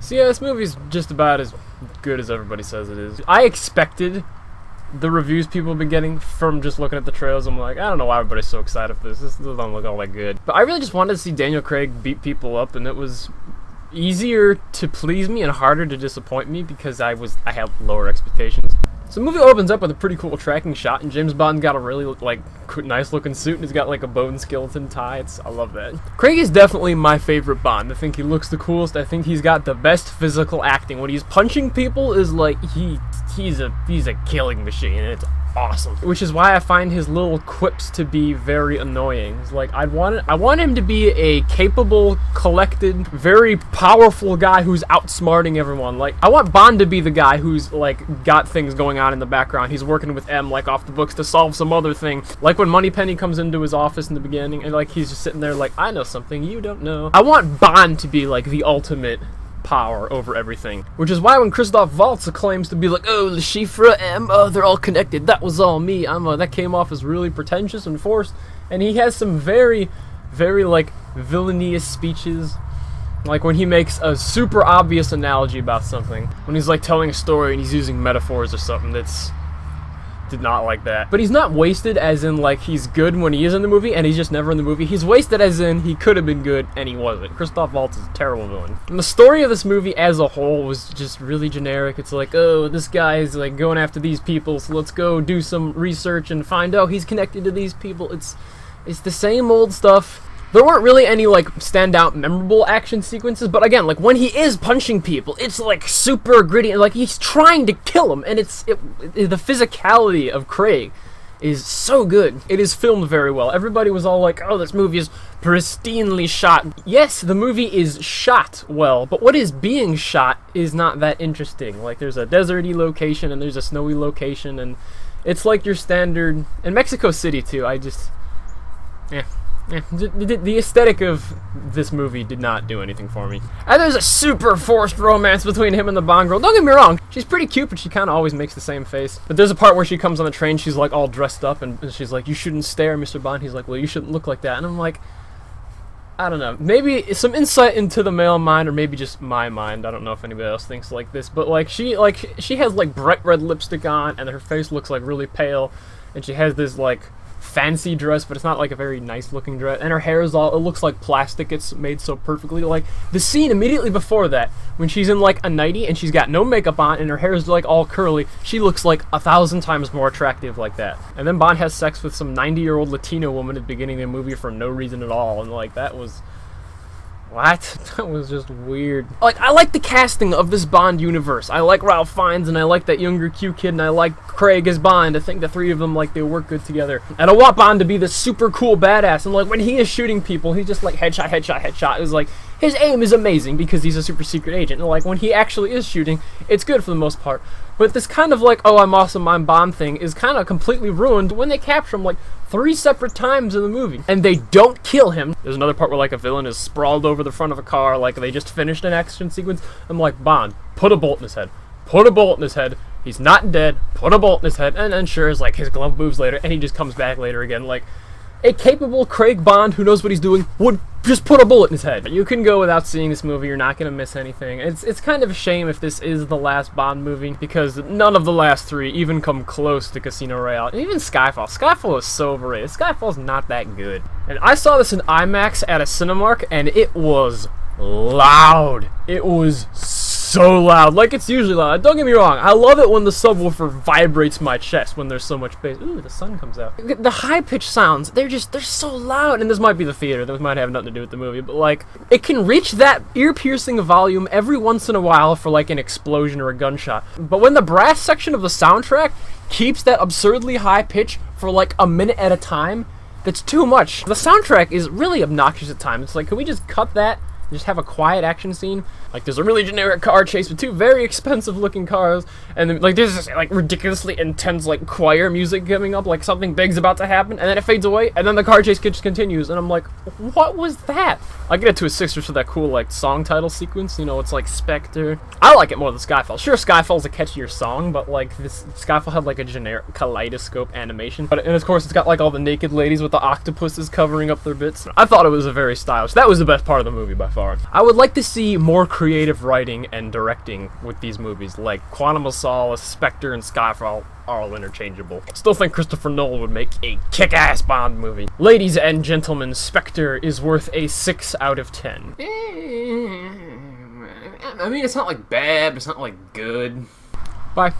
So yeah, this movie's just about as good as everybody says it is. I expected the reviews people have been getting from just looking at the trailers. I'm like, I don't know why everybody's so excited for this. This doesn't look all that good. But I really just wanted to see Daniel Craig beat people up, and it was easier to please me and harder to disappoint me because I had lower expectations. So the movie opens up with a pretty cool tracking shot, and James Bond's got a really nice looking suit, and he's got like a bone skeleton tie. I love that. Craig is definitely my favorite Bond. I think he looks the coolest. I think he's got the best physical acting. When he's punching people, is like he's a killing machine, and it's awesome. Which is why I find his little quips to be very annoying. It's like I want him to be a capable, collected, very powerful guy who's outsmarting everyone. Like I want Bond to be the guy who's like got things going on in the background. He's working with M like off the books to solve some other thing. Like when Moneypenny comes into his office in the beginning and like he's just sitting there like, I know something you don't know. I want Bond to be like the ultimate power over everything. Which is why when Christoph Waltz claims to be like, oh, Le Chiffre, M, they're all connected. That was all me. That came off as really pretentious and forced. And he has some very, very like villainous speeches. Like when he makes a super obvious analogy about something. When he's like telling a story and he's using metaphors or something did not like that. But he's not wasted as in like he's good when he is in the movie and he's just never in the movie. He's wasted as in he could have been good and he wasn't. Christoph Waltz is a terrible villain. And the story of this movie as a whole was just really generic. It's like, oh, this guy is like going after these people, so let's go do some research and find out he's connected to these people. It's the same old stuff. There weren't really any, like, standout memorable action sequences, but again, like, when he is punching people, it's, like, super gritty, and, like, he's trying to kill him, and the physicality of Craig is so good. It is filmed very well. Everybody was all like, oh, this movie is pristinely shot. Yes, the movie is shot well, but what is being shot is not that interesting. Like, there's a deserty location, and there's a snowy location, and it's like your standard... In Mexico City, too, the aesthetic of this movie did not do anything for me. And there's a super forced romance between him and the Bond girl. Don't get me wrong, she's pretty cute, but she kind of always makes the same face. But there's a part where she comes on the train, she's like all dressed up, and she's like, you shouldn't stare, Mr. Bond. He's like, well, you shouldn't look like that. And I'm like, I don't know. Maybe some insight into the male mind, or maybe just my mind. I don't know if anybody else thinks like this, but she has like bright red lipstick on, and her face looks like really pale, and she has this like fancy dress, but it's not like a very nice looking dress, and her hair is all, it looks like plastic. It's made so perfectly. Like the scene immediately before that, when she's in like a nightie and she's got no makeup on and her hair is like all curly, she looks like 1,000 times more attractive like that. And then Bond has sex with some 90-year-old Latino woman at the beginning of the movie for no reason at all, and like that was... What? That was just weird. Like, I like the casting of this Bond universe. I like Ralph Fiennes, and I like that younger cute kid, and I like Craig as Bond. I think the three of them, like, they work good together. And I want Bond to be this super cool badass, and, like, when he is shooting people, he's just, like, headshot, headshot, headshot. It was, like, his aim is amazing because he's a super secret agent. And, like, when he actually is shooting, it's good for the most part. But this kind of, like, oh, I'm awesome, I'm Bond thing is kind of completely ruined when they capture him, like, 3 separate times in the movie. And they don't kill him. There's another part where, like, a villain is sprawled over the front of a car, like, they just finished an action sequence. I'm like, Bond, put a bolt in his head. Put a bolt in his head. He's not dead. Put a bolt in his head. And then, sure, it's like, his glove moves later, and he just comes back later again. Like, a capable Craig Bond who knows what he's doing would just put a bullet in his head. You can go without seeing this movie. You're not going to miss anything. It's kind of a shame if this is the last Bond movie, because none of the last 3 even come close to Casino Royale. And even Skyfall. Skyfall is so overrated. Skyfall's not that good. And I saw this in IMAX at a Cinemark, and it was loud. It was so loud. Like it's usually loud. Don't get me wrong. I love it when the subwoofer vibrates my chest when there's so much bass. Ooh, the sun comes out. The high-pitched sounds, they're so loud. And this might be the theater. This might have nothing to do with the movie. But, like, it can reach that ear-piercing volume every once in a while for, like, an explosion or a gunshot. But when the brass section of the soundtrack keeps that absurdly high pitch for, like, a minute at a time, that's too much. The soundtrack is really obnoxious at times. It's like, can we just cut that? Just have a quiet action scene. Like, there's a really generic car chase with 2 very expensive looking cars, and then, like, there's this like ridiculously intense like choir music coming up, like something big's about to happen, and then it fades away, and then the car chase just continues, and I'm like, what was that? I get it to a 6 for that cool like song title sequence. You know, it's like Spectre. I like it more than Skyfall. Sure, Skyfall's a catchier song, but like this Skyfall had like a generic kaleidoscope animation. But and of course it's got like all the naked ladies with the octopuses covering up their bits. I thought it was a very stylish. That was the best part of the movie by far. far. I would like to see more creative writing and directing with these movies, like Quantum of Solace, Spectre, and Skyfall are all interchangeable. Still think Christopher Nolan would make a kick-ass Bond movie. Ladies and gentlemen, Spectre is worth a 6 out of 10. I mean, it's not like bad, but it's not like good. Bye.